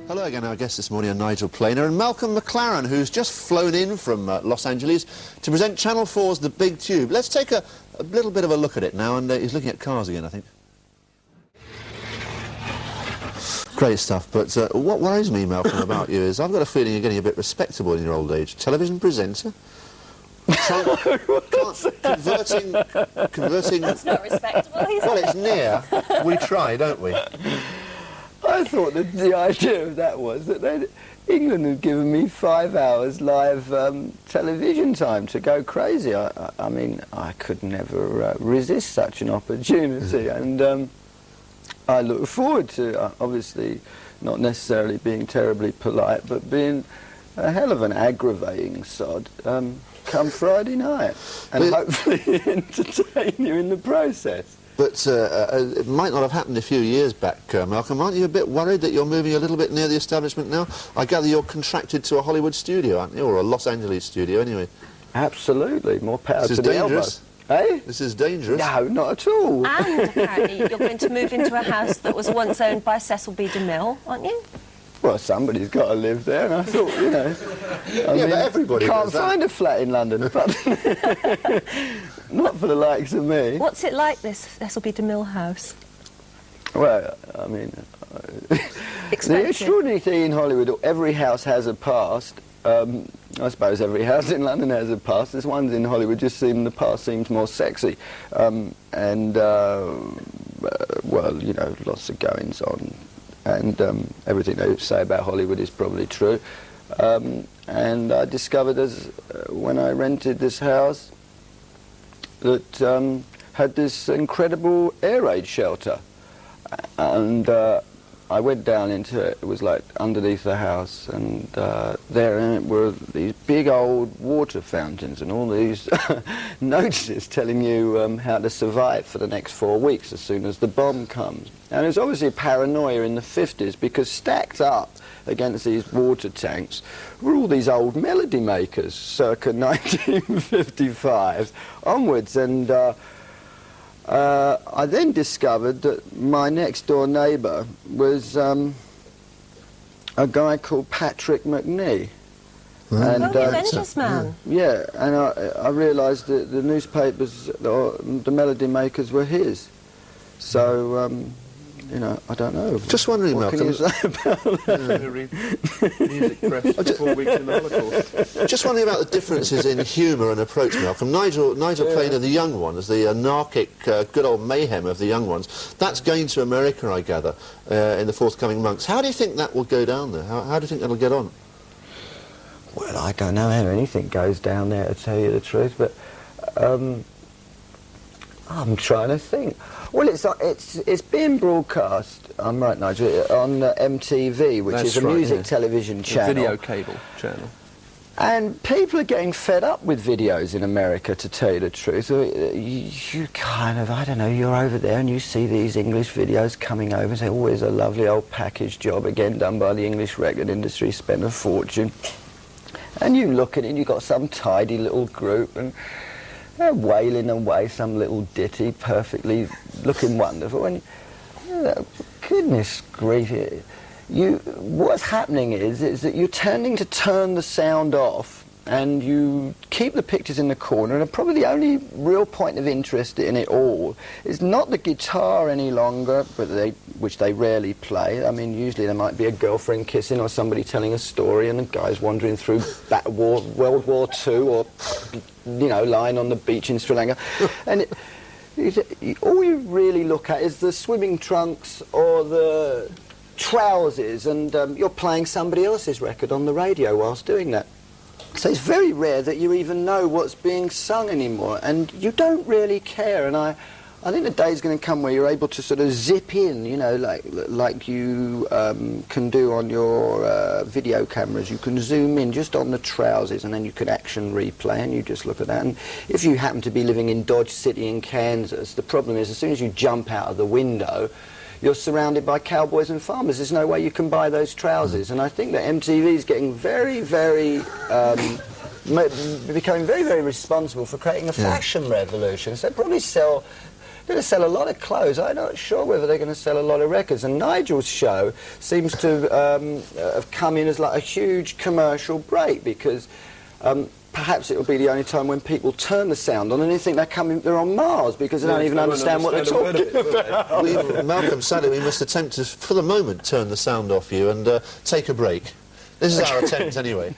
Hello again, our guests this morning are Nigel Planer and Malcolm McLaren, who's just flown in from Los Angeles to present Channel 4's The Big Tube. Let's take a little bit of a look at it now, and he's looking at cars again, I think. Great stuff, but what worries me, Malcolm, about you is I've got a feeling you're getting a bit respectable in your old age. Television presenter? Converting... That's not respectable, is it? Well, it's near. We try, don't we? I thought that the idea of that was that England had given me 5 hours live television time to go crazy. I mean, I could never resist such an opportunity, and I look forward to, obviously, not necessarily being terribly polite, but being a hell of an aggravating sod come Friday night, and hopefully entertain you in the process. But it might not have happened a few years back, Malcolm. Aren't you a bit worried that you're moving a little bit near the establishment now? I gather you're contracted to a Hollywood studio, aren't you? Or a Los Angeles studio, anyway. Absolutely. More power to the elbow. This is dangerous. Eh? This is dangerous. No, not at all. And apparently you're going to move into a house that was once owned by Cecil B. DeMille, aren't you? Well, somebody's got to live there, and I thought, you know... I mean, but everybody can't find a flat in London, but not for the likes of me. What's it like, this Cecil B. DeMille house? Well, I mean... the extraordinary thing in Hollywood, every house has a past. I suppose every house in London has a past. There's ones in Hollywood just seem, the past seems more sexy. Well, you know, lots of goings on. And everything they say about Hollywood is probably true. And I discovered when I rented this house that had this incredible air raid shelter. And I went down into it. It was like underneath the house, and there in it were these big old water fountains and all these notices telling you how to survive for the next 4 weeks as soon as the bomb comes. And there's obviously paranoia in the 50s, because stacked up against these water tanks were all these old melody makers circa 1955 onwards. And I then discovered that my next door neighbour was a guy called Patrick McNee. And, the Avengers man. Yeah, and I realised that the newspapers, the melody makers were his. So, you know, I don't know. Just wondering, what Malcolm. Can you say about that? Music press for 4 weeks in the Holocaust. Just wondering about the differences in humour and approach, Malcolm. Nigel Planer, the young one, as the anarchic, good old mayhem of the young ones. That's going to America, I gather, in the forthcoming months. How do you think that will go down there? How do you think that'll get on? Well, I don't know how anything goes down there, to tell you the truth, but I'm trying to think. Well, it's being broadcast, I'm right, Nigel, on MTV, which is a music television channel. Video cable channel. And people are getting fed up with videos in America, to tell you the truth. You kind of, I don't know, you're over there and you see these English videos coming over and say, oh, here's a lovely old package job, again done by the English record industry, spent a fortune. And you look at it and you've got some tidy little group, and they're wailing away some little ditty, perfectly looking wonderful, and goodness grief, what's happening is that you're tending to turn the sound off, and you keep the pictures in the corner, and probably the only real point of interest in it all is not the guitar any longer, which they rarely play. I mean, usually there might be a girlfriend kissing or somebody telling a story, and a guy's wandering through World War II, or, you know, lying on the beach in Sri Lanka. And all you really look at is the swimming trunks or the trousers, and you're playing somebody else's record on the radio whilst doing that. So it's very rare that you even know what's being sung anymore, and you don't really care. And I think the day's going to come where you're able to sort of zip in, you know, like you can do on your video cameras. You can zoom in just on the trousers, and then you can action replay, and you just look at that. And if you happen to be living in Dodge City in Kansas, the problem is as soon as you jump out of the window, you're surrounded by cowboys and farmers. There's no way you can buy those trousers. And I think that MTV is getting very, very, becoming very, very responsible for creating a fashion revolution. So they probably sell going to sell a lot of clothes. I'm not sure whether they're going to sell a lot of records. And Nigel's show seems to have come in as like a huge commercial break, because perhaps it will be the only time when people turn the sound on and they think they're on Mars, because they don't even understand what they're talking about. Malcolm, sadly, we must attempt to, for the moment, turn the sound off you and take a break. This is our attempt, anyway.